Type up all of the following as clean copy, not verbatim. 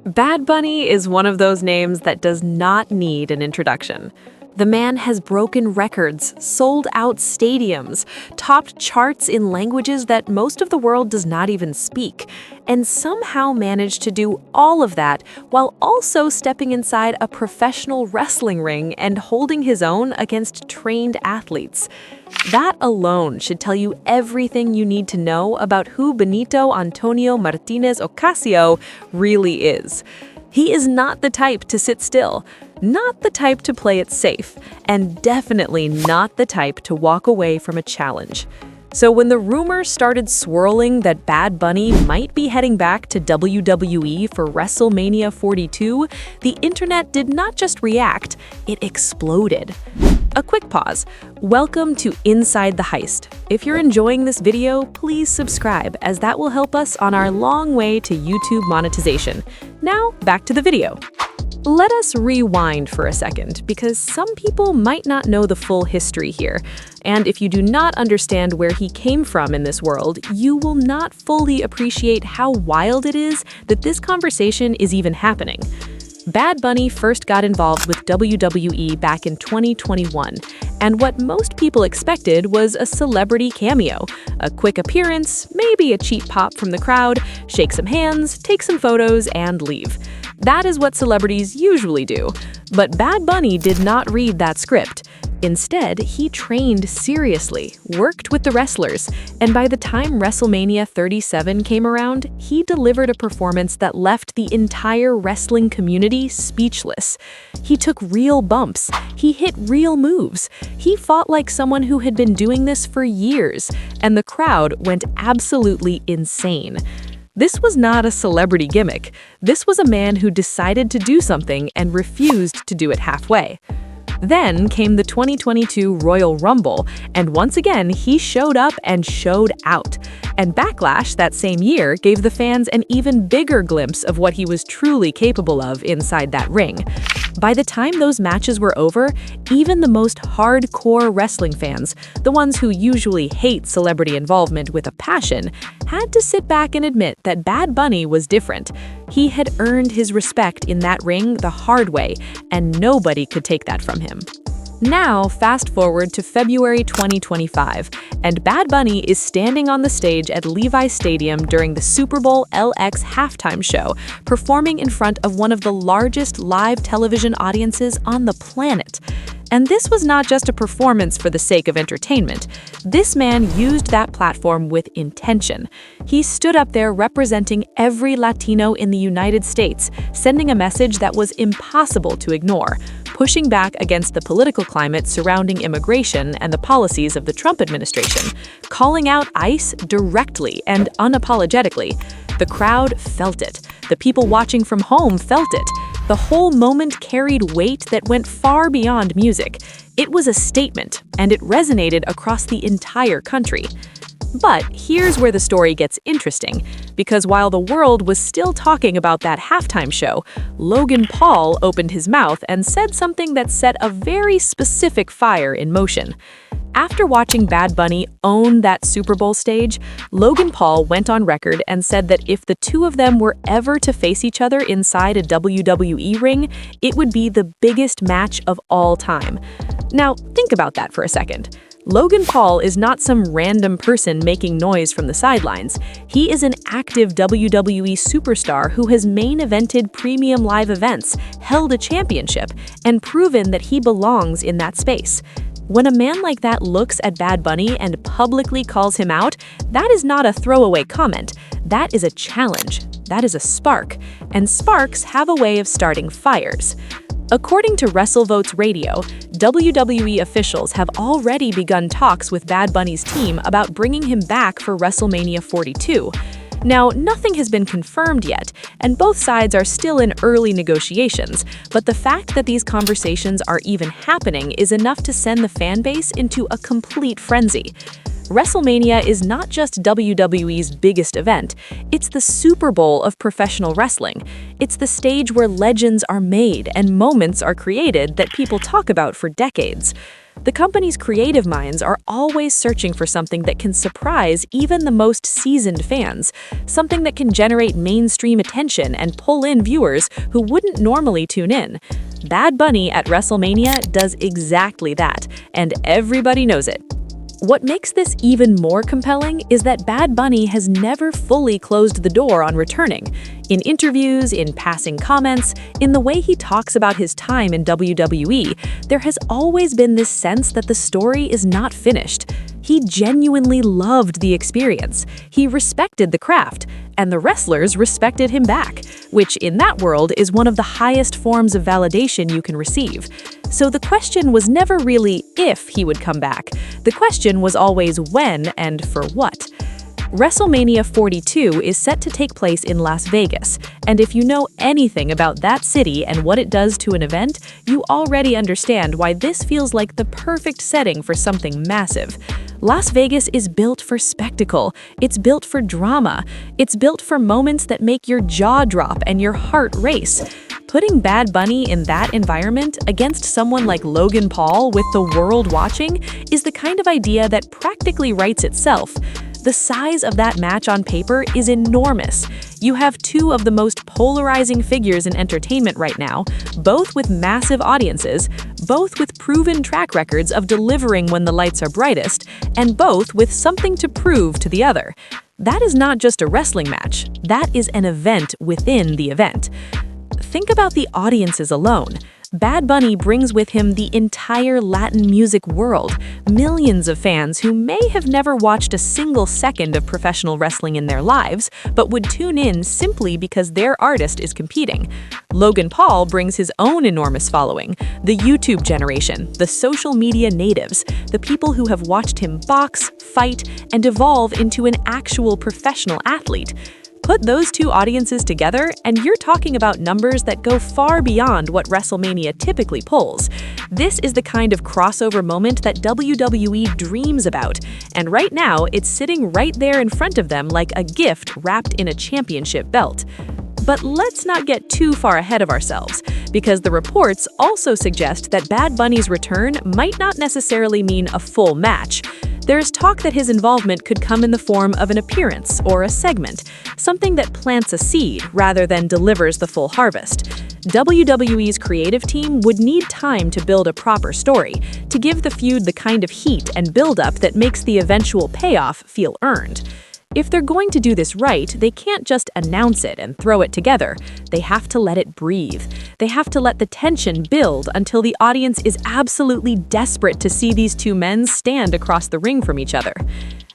Bad Bunny is one of those names that does not need an introduction. The man has broken records, sold out stadiums, topped charts in languages that most of the world does not even speak, and somehow managed to do all of that while also stepping inside a professional wrestling ring and holding his own against trained athletes. That alone should tell you everything you need to know about who Benito Antonio Martinez Ocasio really is. He is not the type to sit still, not the type to play it safe, and definitely not the type to walk away from a challenge. So when the rumors started swirling that Bad Bunny might be heading back to WWE for Wrestlemania 42, the internet did not just react, it exploded. A quick pause. Welcome to Inside the Heist. If you're enjoying this video, please subscribe, as that will help us on our long way to YouTube monetization. Now, back to the video. Let us rewind for a second, because some people might not know the full history here. And if you do not understand where he came from in this world, you will not fully appreciate how wild it is that this conversation is even happening. Bad Bunny first got involved with WWE back in 2021, and what most people expected was a celebrity cameo, a quick appearance, maybe a cheap pop from the crowd, shake some hands, take some photos, and leave. That is what celebrities usually do, but Bad Bunny did not read that script. Instead, he trained seriously, worked with the wrestlers, and by the time Wrestlemania 37 came around, he delivered a performance that left the entire wrestling community speechless. He took real bumps, he hit real moves, he fought like someone who had been doing this for years, and the crowd went absolutely insane. This was not a celebrity gimmick. This was a man who decided to do something and refused to do it halfway. Then came the 2022 Royal Rumble, and once again, he showed up and showed out. And Backlash that same year gave the fans an even bigger glimpse of what he was truly capable of inside that ring. By the time those matches were over, even the most hardcore wrestling fans, the ones who usually hate celebrity involvement with a passion, had to sit back and admit that Bad Bunny was different. He had earned his respect in that ring the hard way, and nobody could take that from him. Now, fast forward to February 2025, and Bad Bunny is standing on the stage at Levi's Stadium during the Super Bowl LX halftime show, performing in front of one of the largest live television audiences on the planet. And this was not just a performance for the sake of entertainment. This man used that platform with intention. He stood up there representing every Latino in the United States, sending a message that was impossible to ignore, pushing back against the political climate surrounding immigration and the policies of the Trump administration, calling out ICE directly and unapologetically. The crowd felt it. The people watching from home felt it. The whole moment carried weight that went far beyond music. It was a statement, and it resonated across the entire country. But here's where the story gets interesting, because while the world was still talking about that halftime show, Logan Paul opened his mouth and said something that set a very specific fire in motion. After watching Bad Bunny own that Super Bowl stage, Logan Paul went on record and said that if the two of them were ever to face each other inside a WWE ring, it would be the biggest match of all time. Now, think about that for a second. Logan Paul is not some random person making noise from the sidelines. He is an active WWE superstar who has main evented premium live events, held a championship, and proven that he belongs in that space. When a man like that looks at Bad Bunny and publicly calls him out, that is not a throwaway comment. That is a challenge. That is a spark. And sparks have a way of starting fires. According to WrestleVotes Radio, WWE officials have already begun talks with Bad Bunny's team about bringing him back for Wrestlemania 42. Now, nothing has been confirmed yet, and both sides are still in early negotiations, but the fact that these conversations are even happening is enough to send the fan base into a complete frenzy. WrestleMania is not just WWE's biggest event, it's the Super Bowl of professional wrestling. It's the stage where legends are made and moments are created that people talk about for decades. The company's creative minds are always searching for something that can surprise even the most seasoned fans, something that can generate mainstream attention and pull in viewers who wouldn't normally tune in. Bad Bunny at WrestleMania does exactly that, and everybody knows it. What makes this even more compelling is that Bad Bunny has never fully closed the door on returning. In interviews, in passing comments, in the way he talks about his time in WWE, there has always been this sense that the story is not finished. He genuinely loved the experience. He respected the craft, and the wrestlers respected him back, which in that world is one of the highest forms of validation you can receive. So the question was never really if he would come back. The question was always when and for what. WrestleMania 42 is set to take place in Las Vegas, and if you know anything about that city and what it does to an event, you already understand why this feels like the perfect setting for something massive. Las Vegas is built for spectacle, it's built for drama, it's built for moments that make your jaw drop and your heart race. Putting Bad Bunny in that environment against someone like Logan Paul with the world watching is the kind of idea that practically writes itself. The size of that match on paper is enormous. You have two of the most polarizing figures in entertainment right now, both with massive audiences, both with proven track records of delivering when the lights are brightest, and both with something to prove to the other. That is not just a wrestling match, that is an event within the event. Think about the audiences alone. Bad Bunny brings with him the entire Latin music world, millions of fans who may have never watched a single second of professional wrestling in their lives, but would tune in simply because their artist is competing. Logan Paul brings his own enormous following, the YouTube generation, the social media natives, the people who have watched him box, fight, and evolve into an actual professional athlete. Put those two audiences together, and you're talking about numbers that go far beyond what WrestleMania typically pulls. This is the kind of crossover moment that WWE dreams about, and right now, it's sitting right there in front of them like a gift wrapped in a championship belt. But let's not get too far ahead of ourselves, because the reports also suggest that Bad Bunny's return might not necessarily mean a full match. There is talk that his involvement could come in the form of an appearance or a segment, something that plants a seed rather than delivers the full harvest. WWE's creative team would need time to build a proper story, to give the feud the kind of heat and buildup that makes the eventual payoff feel earned. If they're going to do this right, they can't just announce it and throw it together. They have to let it breathe. They have to let the tension build until the audience is absolutely desperate to see these two men stand across the ring from each other.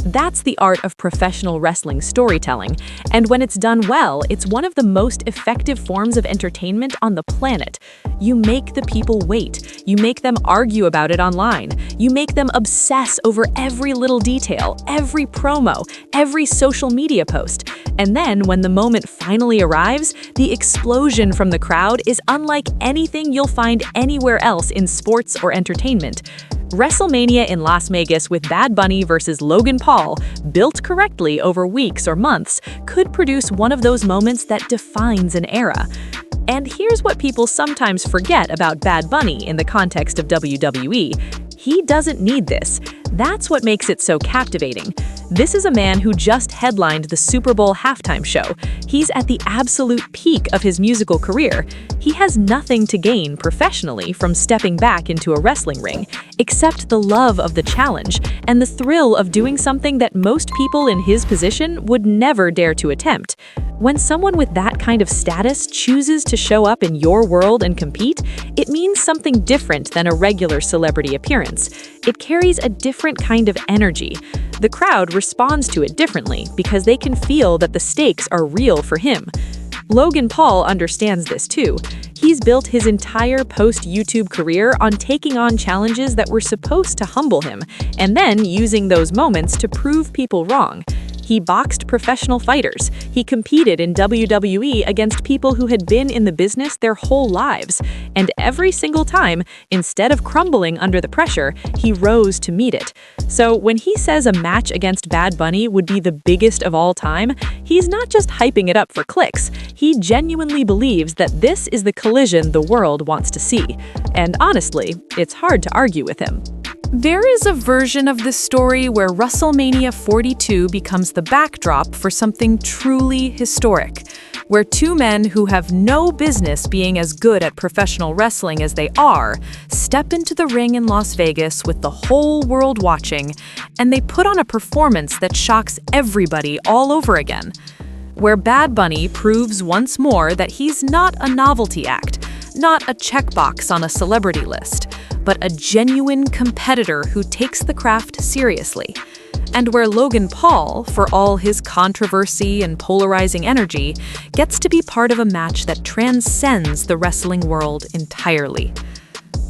That's the art of professional wrestling storytelling, and when it's done well, it's one of the most effective forms of entertainment on the planet. You make the people wait. You make them argue about it online. You make them obsess over every little detail, every promo, every social media post. And then, when the moment finally arrives, the explosion from the crowd is unlike anything you'll find anywhere else in sports or entertainment. WrestleMania in Las Vegas with Bad Bunny versus Logan Paul, built correctly over weeks or months, could produce one of those moments that defines an era. And here's what people sometimes forget about Bad Bunny in the context of WWE. He doesn't need this. That's what makes it so captivating. This is a man who just headlined the Super Bowl halftime show. He's at the absolute peak of his musical career. He has nothing to gain professionally from stepping back into a wrestling ring, except the love of the challenge and the thrill of doing something that most people in his position would never dare to attempt. When someone with that kind of status chooses to show up in your world and compete, it means something different than a regular celebrity appearance. It carries a different kind of energy. The crowd responds to it differently because they can feel that the stakes are real for him. Logan Paul understands this too. He's built his entire post-YouTube career on taking on challenges that were supposed to humble him, and then using those moments to prove people wrong. He boxed professional fighters. He competed in WWE against people who had been in the business their whole lives. And every single time, instead of crumbling under the pressure, he rose to meet it. So when he says a match against Bad Bunny would be the biggest of all time, he's not just hyping it up for clicks. He genuinely believes that this is the collision the world wants to see. And honestly, it's hard to argue with him. There is a version of this story where Wrestlemania 42 becomes the backdrop for something truly historic, where two men who have no business being as good at professional wrestling as they are step into the ring in Las Vegas with the whole world watching, and they put on a performance that shocks everybody all over again. Where Bad Bunny proves once more that he's not a novelty act, not a checkbox on a celebrity list, but a genuine competitor who takes the craft seriously. And where Logan Paul, for all his controversy and polarizing energy, gets to be part of a match that transcends the wrestling world entirely.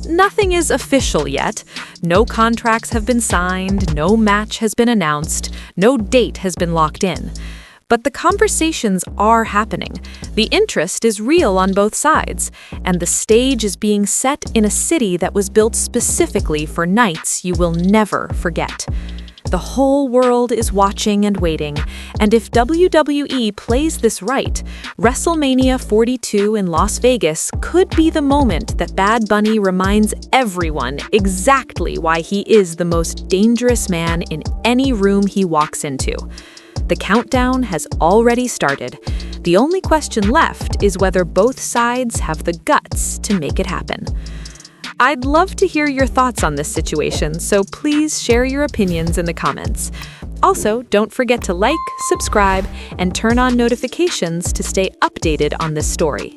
Nothing is official yet. No contracts have been signed, no match has been announced, no date has been locked in. But the conversations are happening. The interest is real on both sides, and the stage is being set in a city that was built specifically for nights you will never forget. The whole world is watching and waiting, and if WWE plays this right, WrestleMania 42 in Las Vegas could be the moment that Bad Bunny reminds everyone exactly why he is the most dangerous man in any room he walks into. The countdown has already started. The only question left is whether both sides have the guts to make it happen. I'd love to hear your thoughts on this situation, so please share your opinions in the comments. Also, don't forget to like, subscribe, and turn on notifications to stay updated on this story.